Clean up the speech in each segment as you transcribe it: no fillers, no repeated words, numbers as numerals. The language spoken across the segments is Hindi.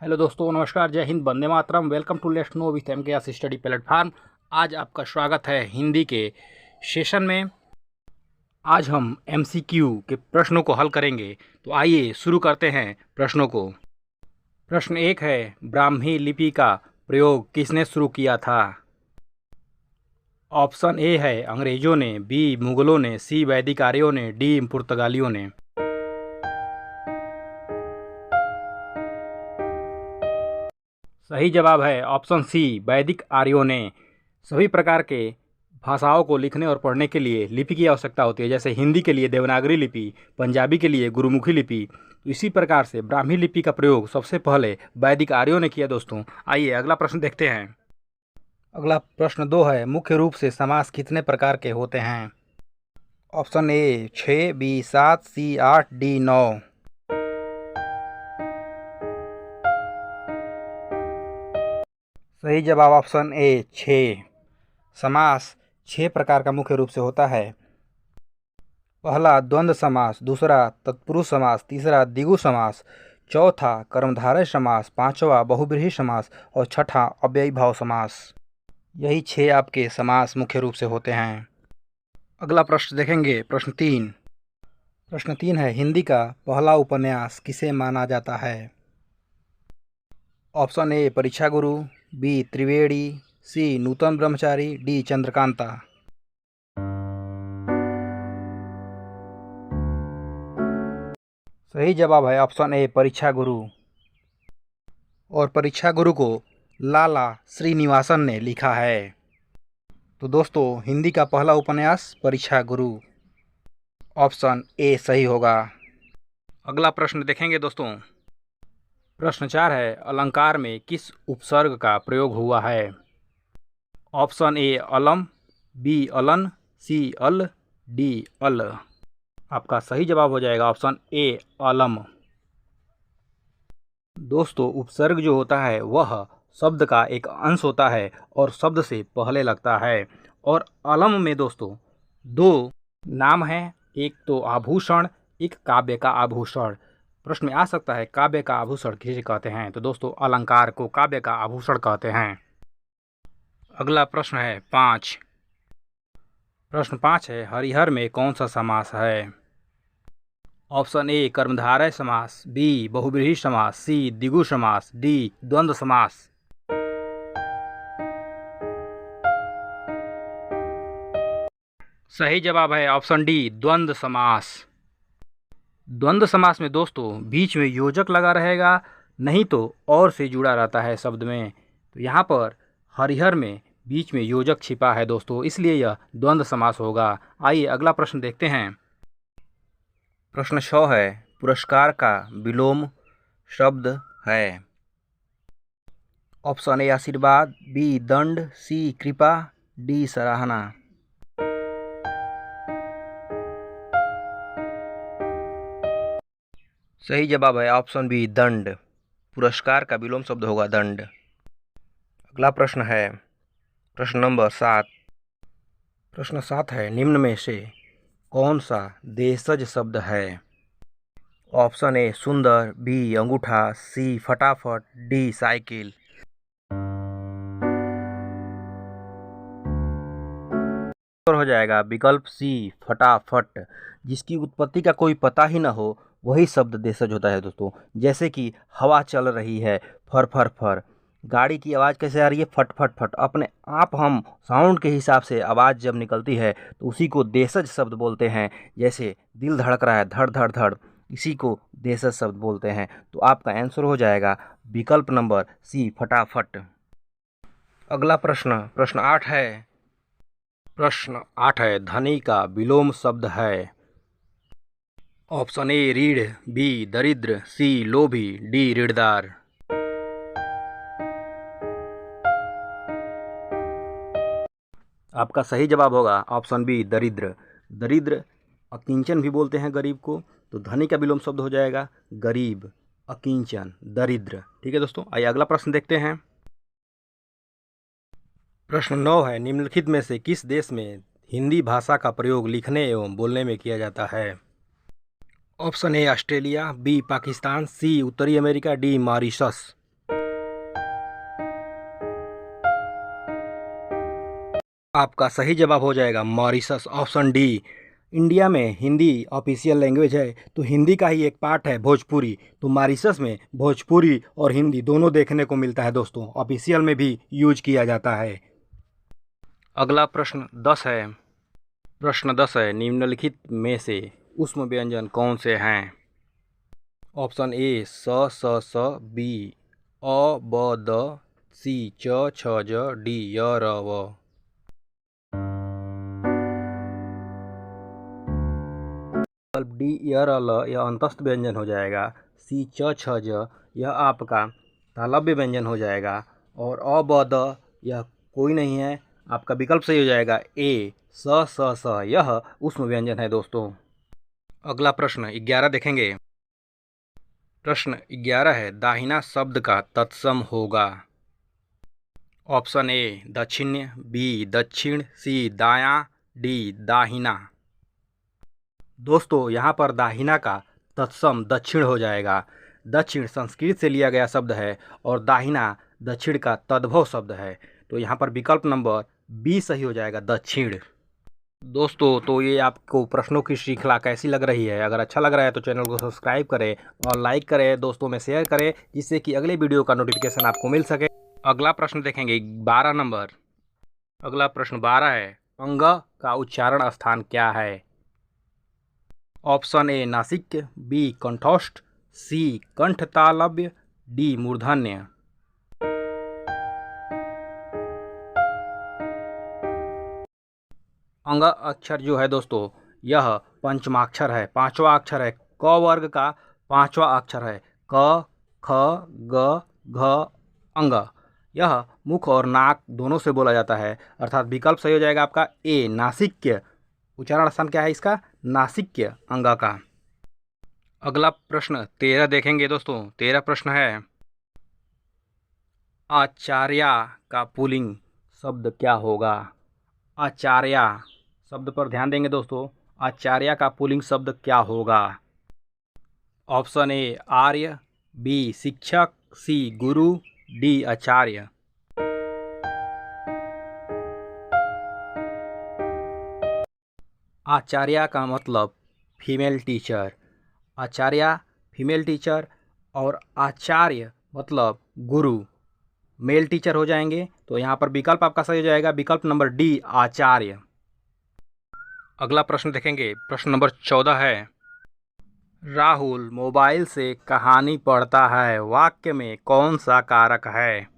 हेलो दोस्तों, नमस्कार, जय हिंद, वंदे मातरम। Welcome to let's know with MKS study platform. आज आपका स्वागत है हिंदी के सेशन में। आज हम एमसीक्यू के प्रश्नों को हल करेंगे। तो आइए शुरू करते हैं प्रश्नों को। प्रश्न 1 है, ब्राह्मी लिपि का प्रयोग किसने शुरू किया था? ऑप्शन ए है अंग्रेजों ने, बी मुगलों ने, सी वैदिक आर्यों ने, डी पुर्तगालियों ने। सही जवाब है ऑप्शन सी, वैदिक आर्यों ने। सभी प्रकार के भाषाओं को लिखने और पढ़ने के लिए लिपि की आवश्यकता होती है। जैसे हिंदी के लिए देवनागरी लिपि, पंजाबी के लिए गुरुमुखी लिपि, तो इसी प्रकार से ब्राह्मी लिपि का प्रयोग सबसे पहले वैदिक आर्यों ने किया। दोस्तों आइए अगला प्रश्न देखते हैं। अगला प्रश्न 2 है, मुख्य रूप से समास कितने प्रकार के होते हैं? Option A 6, B 7, C 8, D 9। सही जवाब ऑप्शन ए 6। समास 6 प्रकार का मुख्य रूप से होता है। पहला द्वंद्व समास, दूसरा तत्पुरुष समास, तीसरा द्विगु समास, चौथा कर्मधारय समास, पांचवा बहुव्रीहि समास और छठा अव्ययीभाव समास। यही 6 आपके समास मुख्य रूप से होते हैं। अगला प्रश्न देखेंगे, प्रश्न 3। प्रश्न 3 है, हिंदी का पहला उपन्यास किसे माना जाता है? ऑप्शन ए परीक्षा गुरु, बी त्रिवेणी, सी नूतन ब्रह्मचारी, डी चंद्रकांता। सही जवाब है ऑप्शन ए परीक्षा गुरु। और परीक्षा गुरु को लाला श्रीनिवासन ने लिखा है। तो दोस्तों हिंदी का पहला उपन्यास परीक्षा गुरु, ऑप्शन ए सही होगा। अगला प्रश्न देखेंगे दोस्तों। प्रश्न 4 है, अलंकार में किस उपसर्ग का प्रयोग हुआ है? ऑप्शन ए अलम, बी अलन, सी अल, डी अल। आपका सही जवाब हो जाएगा ऑप्शन ए अलम। दोस्तों उपसर्ग जो होता है वह शब्द का एक अंश होता है और शब्द से पहले लगता है। और अलम में दोस्तों 2 नाम हैं, एक तो आभूषण, एक काव्य का आभूषण। प्रश्न में आ सकता है काव्य का आभूषण किसे कहते हैं? तो दोस्तों अलंकार को काव्य का आभूषण कहते हैं। अगला प्रश्न है 5। प्रश्न 5 है, हरिहर में कौन सा समास है? ऑप्शन ए कर्मधारय समास, बी बहुव्रीहि समास, सी द्विगु समास, डी द्वंद्व समास। सही जवाब है ऑप्शन डी द्वंद्व समास। द्वंद्व समास में दोस्तों बीच में योजक लगा रहेगा, नहीं तो और से जुड़ा रहता है शब्द में। तो यहाँ पर हरिहर में बीच में योजक छिपा है दोस्तों, इसलिए यह द्वंद्व समास होगा। आइए अगला प्रश्न देखते हैं। प्रश्न 6 है, पुरस्कार का विलोम शब्द है? ऑप्शन ए आशीर्वाद, बी दंड, सी कृपा, डी सराहना। सही जवाब है ऑप्शन बी दंड। पुरस्कार का विलोम शब्द होगा दंड। अगला प्रश्न है प्रश्न नंबर 7। प्रश्न 7 है, निम्न में से कौन सा देशज शब्द है? ऑप्शन ए सुंदर, बी अंगूठा, सी फटाफट, डी साइकिल। हो जाएगा विकल्प सी फटाफट। जिसकी उत्पत्ति का कोई पता ही ना हो वही शब्द देशज होता है दोस्तों। जैसे कि हवा चल रही है, फर फर फर। गाड़ी की आवाज़ कैसे आ रही है? फट फट फट। अपने आप हम साउंड के हिसाब से आवाज़ जब निकलती है तो उसी को देशज शब्द बोलते हैं। जैसे दिल धड़क रहा है, धड़ धड़ धड़, इसी को देशज शब्द बोलते हैं। तो आपका आंसर हो जाएगा विकल्प नंबर सी फटाफट। अगला प्रश्न प्रश्न 8 है। प्रश्न 8 है, धनी का विलोम शब्द है? ऑप्शन ए रीढ़, बी दरिद्र, सी लोभी, डी ऋणदार। आपका सही जवाब होगा ऑप्शन बी दरिद्र। दरिद्र अकिंचन भी बोलते हैं गरीब को, तो धनी का विलोम शब्द हो जाएगा गरीब, अकिंचन, दरिद्र। ठीक है दोस्तों, आइए अगला प्रश्न देखते हैं। प्रश्न 9 है, निम्नलिखित में से किस देश में हिंदी भाषा का प्रयोग लिखने एवं बोलने में किया जाता है? Option A Australia, B Pakistan, C उत्तरी अमेरिका, डी मॉरिशस। आपका सही जवाब हो जाएगा मॉरिशस, ऑप्शन डी। इंडिया में हिंदी ऑफिशियल लैंग्वेज है, तो हिंदी का ही एक पार्ट है भोजपुरी, तो मॉरिशस में भोजपुरी और हिंदी दोनों देखने को मिलता है दोस्तों, ऑफिशियल में भी यूज किया जाता है। अगला प्रश्न 10 है। प्रश्न 10 है, निम्नलिखित में से ऊष्म व्यंजन कौन से हैं? ऑप्शन ए स, बी अ ब द, सी च छ ज, डी य र व। विकल्प डी य र ल यह अंतस्थ व्यंजन हो जाएगा। सी च छ ज यह आपका तालव्य व्यंजन हो जाएगा। और अ ब द यह कोई नहीं है, आपका विकल्प सही हो जाएगा ए स यह ऊष्म व्यंजन है दोस्तों। अगला प्रश्न 11 देखेंगे। प्रश्न 11 है, दाहिना शब्द का तत्सम होगा। ऑप्शन ए दक्षिण, बी दक्षिण, सी दायां, डी दाहिना। दोस्तों यहाँ पर दाहिना का तत्सम दक्षिण हो जाएगा। दक्षिण संस्कृत से लिया गया शब्द है और दाहिना दक्षिण का तद्भव शब्द है, तो यहाँ पर विकल्प नंबर बी सही हो जाएगा, दक्षिण। दोस्तों तो ये आपको प्रश्नों की श्रृंखला कैसी लग रही है? अगर अच्छा लग रहा है तो चैनल को सब्सक्राइब करें और लाइक करें, दोस्तों में शेयर करें, जिससे कि अगले वीडियो का नोटिफिकेशन आपको मिल सके। अगला प्रश्न देखेंगे 12 नंबर। अगला प्रश्न 12 है, अंग का उच्चारण स्थान क्या है? ऑप्शन ए नासिक, बी कंठस्थ, सी कंठ तालव्य, डी मूर्धन्य। अंग अक्षर जो है दोस्तों यह पंचमाक्षर है, पांचवा अक्षर है, क वर्ग का पांचवा अक्षर है। क ख ग घ अंग। यह मुख और नाक दोनों से बोला जाता है, अर्थात विकल्प सही हो जाएगा आपका ए नासिक्य। उच्चारण स्थान क्या है इसका? नासिक्य अंग का। अगला प्रश्न 13 देखेंगे दोस्तों। 13 प्रश्न है, आचार्य का पुल्लिंग शब्द क्या होगा? आचार्य शब्द पर ध्यान देंगे दोस्तों। आचार्य का पुल्लिंग शब्द क्या होगा? ऑप्शन ए आर्य, बी शिक्षक, सी गुरु, डी आचार्य। आचार्य का मतलब फीमेल टीचर। आचार्य फीमेल टीचर और आचार्य मतलब गुरु मेल टीचर हो जाएंगे, तो यहाँ पर विकल्प आपका सही हो जाएगा, विकल्प नंबर डी आचार्य। अगला प्रश्न देखेंगे। प्रश्न नंबर 14 है, राहुल मोबाइल से कहानी पढ़ता है, वाक्य में कौन सा कारक है?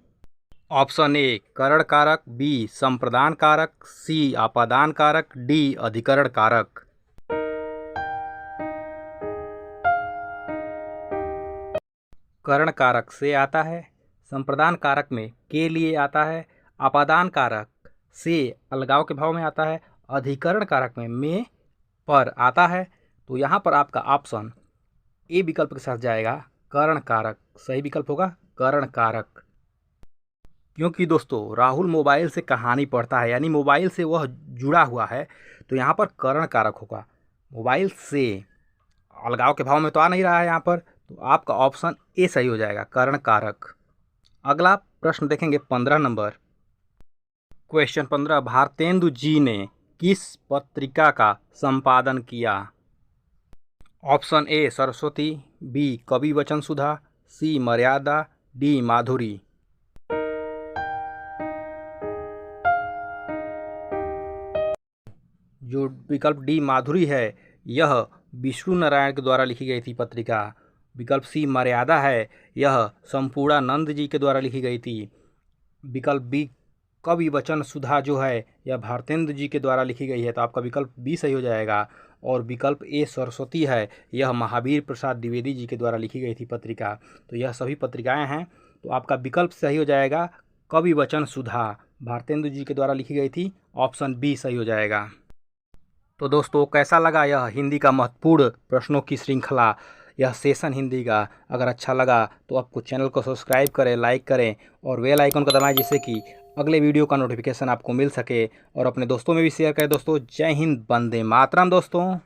ऑप्शन ए करण कारक, बी संप्रदान कारक, सी आपादान कारक, डी अधिकरण कारक। करण कारक से आता है, संप्रदान कारक में के लिए आता है, आपादान कारक से अलगाव के भाव में आता है, अधिकरण कारक में पर आता है। तो यहाँ पर आपका ऑप्शन ए विकल्प के साथ जाएगा, करण कारक सही विकल्प होगा, करण कारक। क्योंकि दोस्तों राहुल मोबाइल से कहानी पढ़ता है, यानी मोबाइल से वह जुड़ा हुआ है, तो यहाँ पर करण कारक होगा। मोबाइल से अलगाव के भाव में तो आ नहीं रहा है यहाँ पर, तो आपका ऑप्शन ए सही हो जाएगा, करण कारक। अगला प्रश्न देखेंगे 15 नंबर। क्वेश्चन 15, भारतेंदु जी ने किस पत्रिका का संपादन किया? ऑप्शन ए सरस्वती, बी कवि वचन सुधा, सी मर्यादा, डी माधुरी। जो विकल्प डी माधुरी है यह विष्णु नारायण के द्वारा लिखी गई थी पत्रिका। विकल्प सी मर्यादा है, यह संपूर्णानंद जी के द्वारा लिखी गई थी। विकल्प बी कवि वचन सुधा जो है यह भारतेंदु जी के द्वारा लिखी गई है, तो आपका विकल्प बी सही हो जाएगा। और विकल्प ए सरस्वती है, यह महावीर प्रसाद द्विवेदी जी के द्वारा लिखी गई थी पत्रिका। तो यह सभी पत्रिकाएं हैं, तो आपका विकल्प सही हो जाएगा, कवि वचन सुधा भारतेंदु जी के द्वारा लिखी गई थी, ऑप्शन बी सही हो जाएगा। तो दोस्तों कैसा लगा यह हिंदी का महत्वपूर्ण प्रश्नों की श्रृंखला, यह सेशन हिंदी का? अगर अच्छा लगा तो आपको चैनल को सब्सक्राइब करें, लाइक करें और बेल आइकन को दबाएं, जिससे कि अगले वीडियो का नोटिफिकेशन आपको मिल सके, और अपने दोस्तों में भी शेयर करें। दोस्तों जय हिंद, वंदे मातरम दोस्तों।